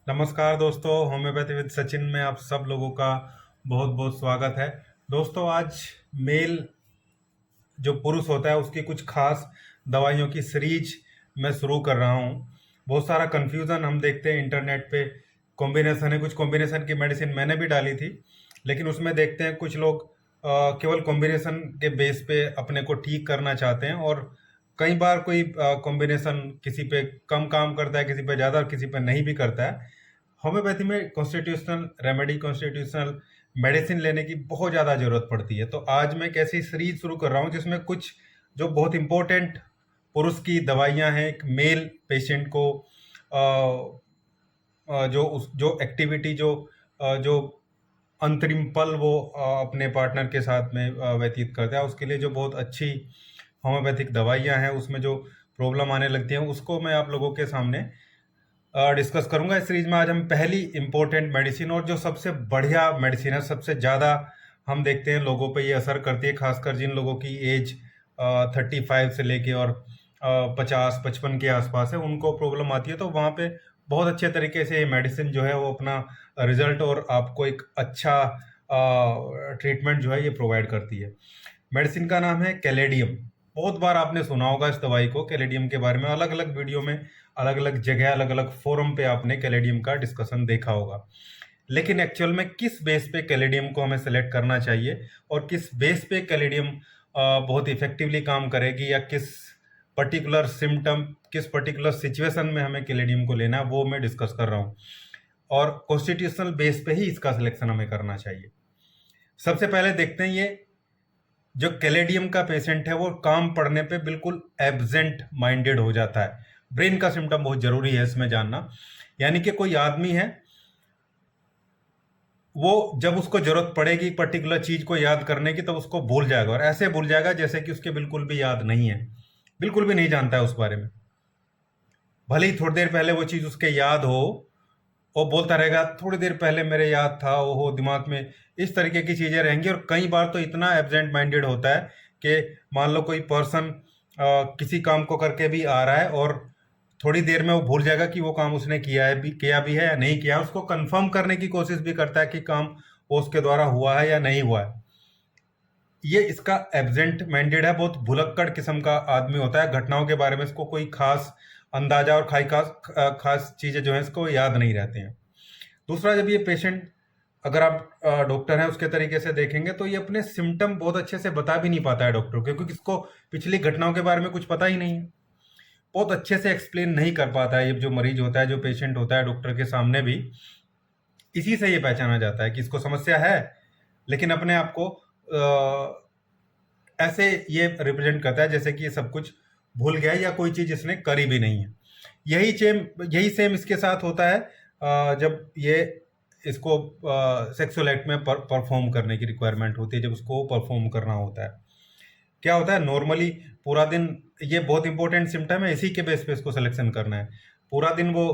नमस्कार दोस्तों, homeopathy with Sachin में आप सब लोगों का बहुत बहुत स्वागत है। दोस्तों, आज मेल जो पुरुष होता है उसकी कुछ खास दवाइयों की सीरीज मैं शुरू कर रहा हूँ। बहुत सारा कन्फ्यूज़न हम देखते हैं इंटरनेट पे। कॉम्बिनेशन है, कुछ कॉम्बिनेशन की मेडिसिन मैंने भी डाली थी, लेकिन उसमें देखते हैं कुछ लोग केवल कॉम्बिनेशन के बेस पे अपने को ठीक करना चाहते हैं, और कई बार कोई कॉम्बिनेशन किसी पे कम काम करता है, किसी पे ज़्यादा, किसी पे नहीं भी करता है। होम्योपैथी में कॉन्स्टिट्यूशनल रेमेडी, कॉन्स्टिट्यूशनल मेडिसिन लेने की बहुत ज़्यादा ज़रूरत पड़ती है। तो आज मैं एक ऐसी सीरीज शुरू कर रहा हूँ जिसमें कुछ जो बहुत इंपॉर्टेंट पुरुष की दवाइयाँ हैं, एक मेल पेशेंट को जो एक्टिविटी, जो अंतरिम पल वो अपने पार्टनर के साथ में व्यतीत करता है, उसके लिए जो बहुत अच्छी होम्योपैथिक दवाइयाँ हैं, उसमें जो प्रॉब्लम आने लगती हैं उसको मैं आप लोगों के सामने डिस्कस करूंगा। इस सीरीज में आज हम पहली इंपॉर्टेंट मेडिसिन, और जो सबसे बढ़िया मेडिसिन है, सबसे ज़्यादा हम देखते हैं लोगों पे ये असर करती है, खासकर जिन लोगों की एज 35 से लेके और 50-55 के आसपास है, उनको प्रॉब्लम आती है। तो वहाँ पे बहुत अच्छे तरीके से ये मेडिसिन जो है वो अपना रिजल्ट और आपको एक अच्छा ट्रीटमेंट जो है ये प्रोवाइड करती है। मेडिसिन का नाम है कैलेडियम। बहुत बार आपने सुना होगा इस दवाई को, कैलेडियम के बारे में अलग अलग वीडियो में, अलग अलग जगह, अलग अलग फोरम पे आपने कैलेडियम का डिस्कशन देखा होगा। लेकिन एक्चुअल में किस बेस पे कैलेडियम को हमें सेलेक्ट करना चाहिए, और किस बेस पे कैलेडियम बहुत इफेक्टिवली काम करेगी, या किस पर्टिकुलर सिम्टम, किस पर्टिकुलर सिचुएशन में हमें कैलेडियम को लेना है, वो मैं डिस्कस कर रहा हूँ। और कॉन्स्टिट्यूशनल बेस पे ही इसका सिलेक्शन हमें करना चाहिए। सबसे पहले देखते हैं, ये जो कैलेडियम का पेशेंट है वो काम पढ़ने पे बिल्कुल एब्सेंट माइंडेड हो जाता है। ब्रेन का सिम्टम बहुत जरूरी है इसमें जानना। यानी कि कोई आदमी है, वो जब उसको जरूरत पड़ेगी पर्टिकुलर चीज को याद करने की, तब उसको भूल जाएगा, और ऐसे भूल जाएगा जैसे कि उसके बिल्कुल भी याद नहीं है, बिल्कुल भी नहीं जानता है उस बारे में। भले ही थोड़ी देर पहले वो चीज उसके याद हो, वो बोलता रहेगा थोड़ी देर पहले मेरे याद था, वो हो दिमाग में। इस तरीके की चीजें रहेंगी। और कई बार तो इतना एब्सेंट माइंडेड होता है कि मान लो कोई पर्सन किसी काम को करके भी आ रहा है, और थोड़ी देर में वो भूल जाएगा कि वो काम उसने किया भी है या नहीं किया। उसको कंफर्म करने की कोशिश भी करता है कि काम वो उसके द्वारा हुआ है या नहीं हुआ है। ये इसका एब्सेंट माइंडेड है, बहुत भुलक्कड़ किस्म का आदमी होता है। घटनाओं के बारे में इसको कोई खास अंदाजा और खास चीजें जो है इसको याद नहीं रहती हैं। दूसरा, जब ये पेशेंट, अगर आप डॉक्टर हैं उसके तरीके से देखेंगे, तो ये अपने सिम्टम बहुत अच्छे से बता भी नहीं पाता है डॉक्टर को, क्योंकि इसको पिछली घटनाओं के बारे में कुछ पता ही नहीं है। बहुत अच्छे से एक्सप्लेन नहीं कर पाता है ये जो मरीज होता है, जो पेशेंट होता है डॉक्टर के सामने भी। इसी से ये पहचाना जाता है कि इसको समस्या है, लेकिन अपने आप को ऐसे ये रिप्रेजेंट करता है जैसे कि ये सब कुछ भूल गया है, या कोई चीज इसने करी भी नहीं है। यही सेम इसके साथ होता है जब ये इसको सेक्सुअल एक्ट में परफॉर्म करने की रिक्वायरमेंट होती है, जब उसको परफॉर्म करना होता है। क्या होता है नॉर्मली पूरा दिन, ये बहुत इंपॉर्टेंट सिम्टम है, इसी के बेस पे इसको सिलेक्शन करना है। पूरा दिन वो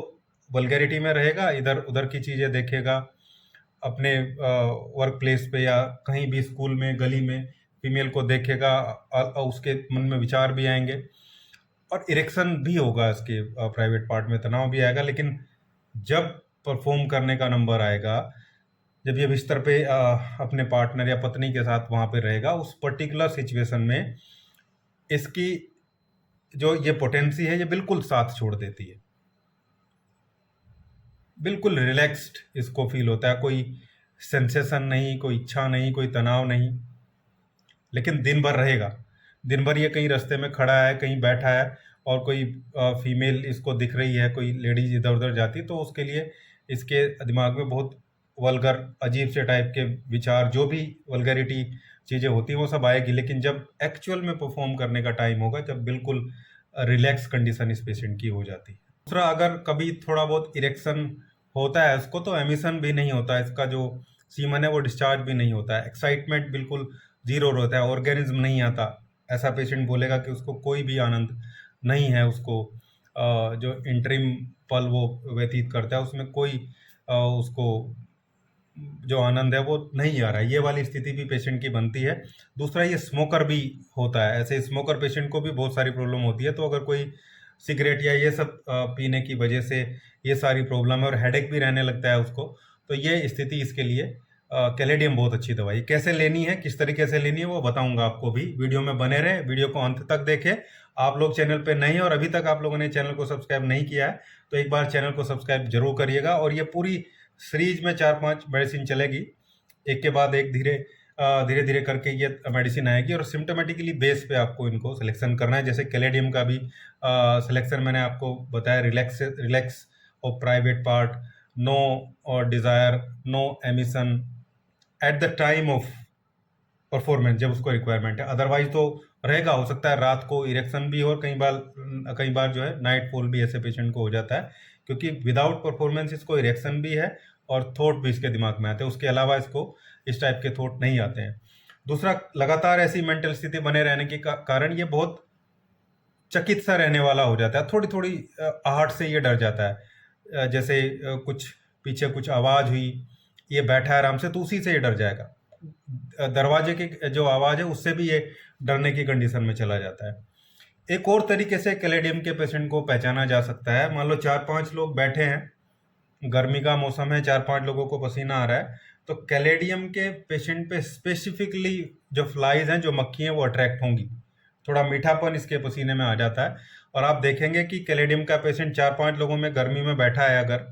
वल्गैरिटी में रहेगा, इधर उधर की चीजें देखेगा, अपने वर्क प्लेस पे या कहीं भी स्कूल में, गली में फीमेल को देखेगा, उसके मन में विचार भी आएंगे, और इरेक्शन भी होगा, इसके प्राइवेट पार्ट में तनाव भी आएगा। लेकिन जब परफॉर्म करने का नंबर आएगा, जब ये बिस्तर पे अपने पार्टनर या पत्नी के साथ वहां पे रहेगा, उस पर्टिकुलर सिचुएशन में इसकी जो ये पोटेंसी है ये बिल्कुल साथ छोड़ देती है। बिल्कुल रिलैक्स्ड इसको फील होता है, कोई सेंसेशन नहीं, कोई इच्छा नहीं, कोई तनाव नहीं। लेकिन दिन भर रहेगा, दिन भर ये कहीं रास्ते में खड़ा है, कहीं बैठा है, और कोई फीमेल इसको दिख रही है, कोई लेडीज इधर उधर जाती, तो उसके लिए इसके दिमाग में बहुत वल्गर, अजीब से टाइप के विचार, जो भी वल्गैरिटी चीज़ें होती हैं वो सब आएगी। लेकिन जब एक्चुअल में परफॉर्म करने का टाइम होगा, जब बिल्कुल रिलैक्स कंडीशन इस पेशेंट की हो जाती है। दूसरा, अगर कभी थोड़ा बहुत इरेक्शन होता है इसको, तो एमिशन भी नहीं होता है, इसका जो सीमन है वो डिस्चार्ज भी नहीं होता है, एक्साइटमेंट बिल्कुल जीरो रहता है, ऑर्गेनिज्म नहीं आता। ऐसा पेशेंट बोलेगा कि उसको कोई भी आनंद नहीं है, उसको जो इंटरिम पल वो व्यतीत करता है उसमें कोई उसको जो आनंद है वो नहीं आ रहा है। ये वाली स्थिति भी पेशेंट की बनती है। दूसरा, ये स्मोकर भी होता है। ऐसे स्मोकर पेशेंट को भी बहुत सारी प्रॉब्लम होती है। तो अगर कोई सिगरेट या ये सब पीने की वजह से ये सारी प्रॉब्लम है और हेडेक भी रहने लगता है उसको। तो ये स्थिति इसके लिए कैलेडियम बहुत अच्छी दवाई है। कैसे लेनी है, किस तरीके से लेनी है, वो बताऊंगा आपको भी। वीडियो में बने रहे, वीडियो को अंत तक देखें। आप लोग चैनल पे नए हैं और अभी तक आप लोगों ने चैनल को सब्सक्राइब नहीं किया है तो एक बार चैनल को सब्सक्राइब जरूर करिएगा। और ये पूरी सीरीज में 4-5 मेडिसिन चलेगी, एक के बाद एक धीरे धीरे करके ये मेडिसिन आएगी और सिम्टोमेटिकली बेस पे आपको इनको सिलेक्शन करना है। जैसे कैलेडियम का भी सिलेक्शन मैंने आपको बताया, रिलैक्स और प्राइवेट पार्ट, नो और desire, no emission at the time of performance, जब उसको रिक्वायरमेंट है। अदरवाइज तो रहेगा, हो सकता है रात को इरेक्शन भी हो और कई बार जो है नाइट फॉल भी ऐसे पेशेंट को हो जाता है, क्योंकि विदाउट परफॉर्मेंस इसको इरेक्शन भी है और थॉट भी इसके दिमाग में आते हैं, उसके अलावा इसको इस टाइप के थॉट नहीं आते हैं। दूसरा, लगातार ऐसी मेंटल स्थिति बने रहने के कारण ये बहुत चकित सा रहने वाला हो जाता है। थोड़ी थोड़ी आहट से ये डर जाता है, जैसे कुछ पीछे कुछ आवाज हुई, ये बैठा है आराम से तो उसी से ये डर जाएगा। दरवाजे की जो आवाज है उससे भी ये डरने की कंडीशन में चला जाता है। एक और तरीके से कैलेडियम के पेशेंट को पहचाना जा सकता है। मान लो 4-5 लोग बैठे हैं, गर्मी का मौसम है, 4-5 लोगों को पसीना आ रहा है, तो कैलेडियम के पेशेंट पे स्पेसिफिकली जो फ्लाइज हैं, जो मक्खी हैं, वो अट्रैक्ट होंगी। थोड़ा मीठापन इसके पसीने में आ जाता है और आप देखेंगे कि कैलेडियम का पेशेंट 4-5 लोगों में गर्मी में बैठा है, अगर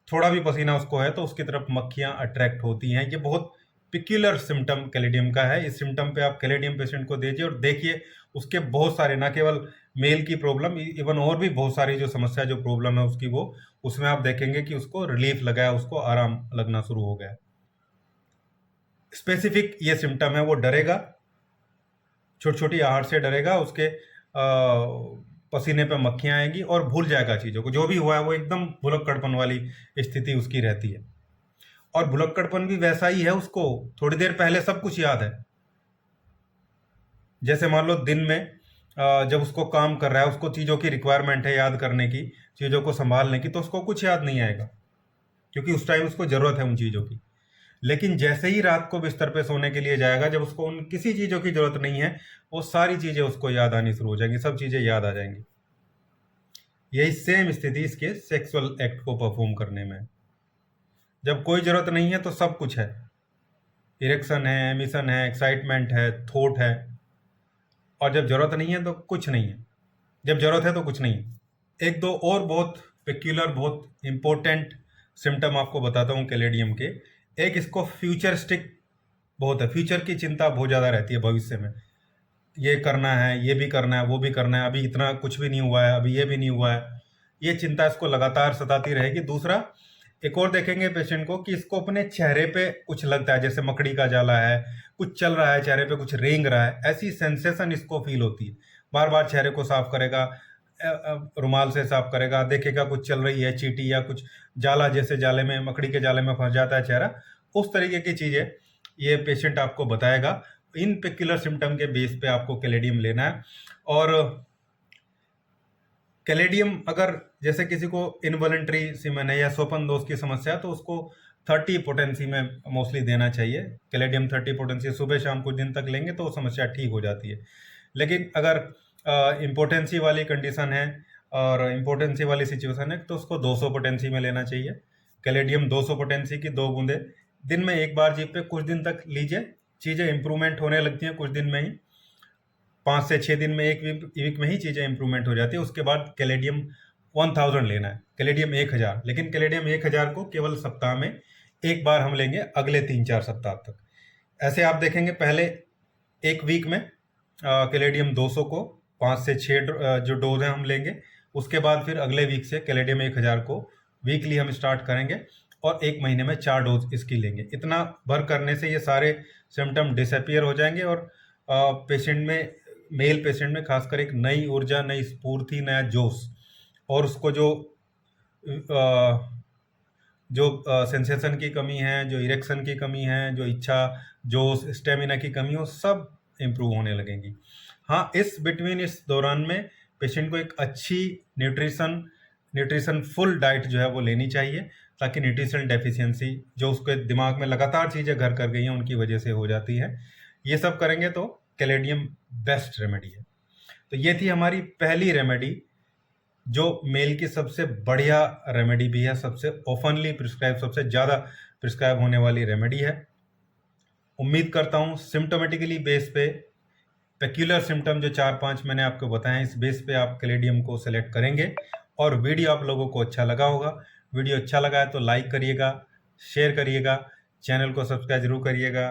थोड़ा भी पसीना उसको है तो उसकी तरफ मक्खियां अट्रैक्ट होती हैं। ये बहुत पिक्यूलर सिम्टम कैलेडियम का है। इस सिम्टम पे आप कैलेडियम पेशेंट को दीजिए और देखिए उसके बहुत सारे, ना केवल मेल की प्रॉब्लम, इवन और भी बहुत सारी जो समस्या, जो प्रॉब्लम है उसकी, वो उसमें आप देखेंगे कि उसको रिलीफ लगा है, उसको आराम लगना शुरू हो गया है। स्पेसिफिक ये सिम्टम है, वो डरेगा, छोटी छोटी आहट से डरेगा, उसके पसीने पे मक्खियां आएंगी और भूल जाएगा चीज़ों को, जो भी हुआ है वो एकदम भुलक्कड़पन वाली स्थिति उसकी रहती है। और भुलक्कड़पन भी वैसा ही है, उसको थोड़ी देर पहले सब कुछ याद है। जैसे मान लो दिन में जब उसको काम कर रहा है, उसको चीज़ों की रिक्वायरमेंट है याद करने की, चीज़ों को संभालने की, तो उसको कुछ याद नहीं आएगा क्योंकि उस टाइम उसको ज़रूरत है उन चीज़ों की। लेकिन जैसे ही रात को बिस्तर पे सोने के लिए जाएगा, जब उसको उन किसी चीज़ों की ज़रूरत नहीं है, वो सारी चीज़ें उसको याद आनी शुरू हो जाएंगी, सब चीज़ें याद आ जाएंगी। यही सेम स्थिति इसके सेक्सुअल एक्ट को परफॉर्म करने में। जब कोई ज़रूरत नहीं है तो सब कुछ है, इरेक्शन है, एमिशन है, एक्साइटमेंट है, थॉट है, और जब जरूरत नहीं है तो कुछ नहीं है, जब जरूरत है तो कुछ नहीं है। एक दो और बहुत पेक्यूलर, बहुत इंपॉर्टेंट सिम्टम आपको बताता हूँ कैलेडियम के। एक, इसको फ्यूचरिस्टिक बहुत है, फ्यूचर की चिंता बहुत ज़्यादा रहती है, भविष्य में ये करना है, ये भी करना है, वो भी करना है, अभी इतना कुछ भी नहीं हुआ है, अभी ये भी नहीं हुआ है, ये चिंता इसको लगातार सताती रहेगी। दूसरा, एक और देखेंगे पेशेंट को कि इसको अपने चेहरे पे कुछ लगता है, जैसे मकड़ी का जाला है, कुछ चल रहा है चेहरे पे, कुछ रेंग रहा है, ऐसी सेंसेशन इसको फील होती है। बार बार चेहरे को साफ करेगा, रुमाल से साफ करेगा, देखेगा कुछ चल रही है, चींटी या कुछ जाला, जैसे जाले में, मकड़ी के जाले में फंस जाता है चेहरा, उस तरीके की चीज़ें ये पेशेंट आपको बताएगा। इन पेक्युलर सिम्टम के बेस पे आपको कैलेडियम लेना है। और कैलेडियम अगर जैसे किसी को इनवॉलंटरी सीमेन है या स्वपन दोष की समस्या है तो उसको 30 पोटेंसी में मोस्टली देना चाहिए। कैलेडियम 30 पोटेंसी सुबह शाम कुछ दिन तक लेंगे तो समस्या ठीक हो जाती है। लेकिन अगर इम्पोर्टेंसी वाली कंडीशन है और इम्पोर्टेंसी वाली सिचुएशन है तो उसको 200 पोटेंसी में लेना चाहिए। कैलेडियम 200 पोटेंसी की 2 बूंदे दिन में एक बार जीप पे कुछ दिन तक लीजिए, चीज़ें इंप्रूवमेंट होने लगती हैं कुछ दिन में ही, 5 से 6 दिन में, एक वीक में ही चीज़ें इंप्रूवमेंट हो जाती है। उसके बाद कैलेडियम 1000 लेना है, कैलेडियम 1000। लेकिन कैलेडियम 1000 को केवल सप्ताह में एक बार हम लेंगे, अगले 3-4 सप्ताह तक। ऐसे आप देखेंगे पहले एक वीक में कैलेडियम 200 को 5 से 6 जो डोज हैं हम लेंगे। उसके बाद फिर अगले वीक से कैलेडियम 1000 को वीकली हम स्टार्ट करेंगे और 1 महीने में 4 डोज इसकी लेंगे। इतना भर करने से ये सारे सिम्टम डिसअपियर हो जाएंगे और पेशेंट में, मेल पेशेंट में खासकर एक नई ऊर्जा, नई स्फूर्ति, नया जोश, और उसको जो सेंसेशन की कमी है, जो इरेक्शन की कमी है, जो इच्छा, जोश, स्टेमिना की कमी हो, सब इम्प्रूव होने लगेंगी। हाँ, इस दौरान में पेशेंट को एक अच्छी न्यूट्रिशन फुल डाइट जो है वो लेनी चाहिए, ताकि न्यूट्रिशनल डेफिशिएंसी जो उसके दिमाग में लगातार चीज़ें घर कर गई हैं उनकी वजह से हो जाती है। ये सब करेंगे तो कैलेडियम बेस्ट रेमेडी है। तो ये थी हमारी पहली रेमेडी जो मेल की सबसे बढ़िया रेमेडी भी है, सबसे ओपनली प्रिस्क्राइब, सबसे ज़्यादा प्रिस्क्राइब होने वाली रेमेडी है। उम्मीद करता हूँ सिम्टोमेटिकली बेस पे पेक्यूलर सिम्टम जो 4-5 मैंने आपको बताए हैं, इस बेस पे आप कैलेडियम को सेलेक्ट करेंगे और वीडियो आप लोगों को अच्छा लगा होगा। वीडियो अच्छा लगा है तो लाइक करिएगा, शेयर करिएगा, चैनल को सब्सक्राइब जरूर करिएगा।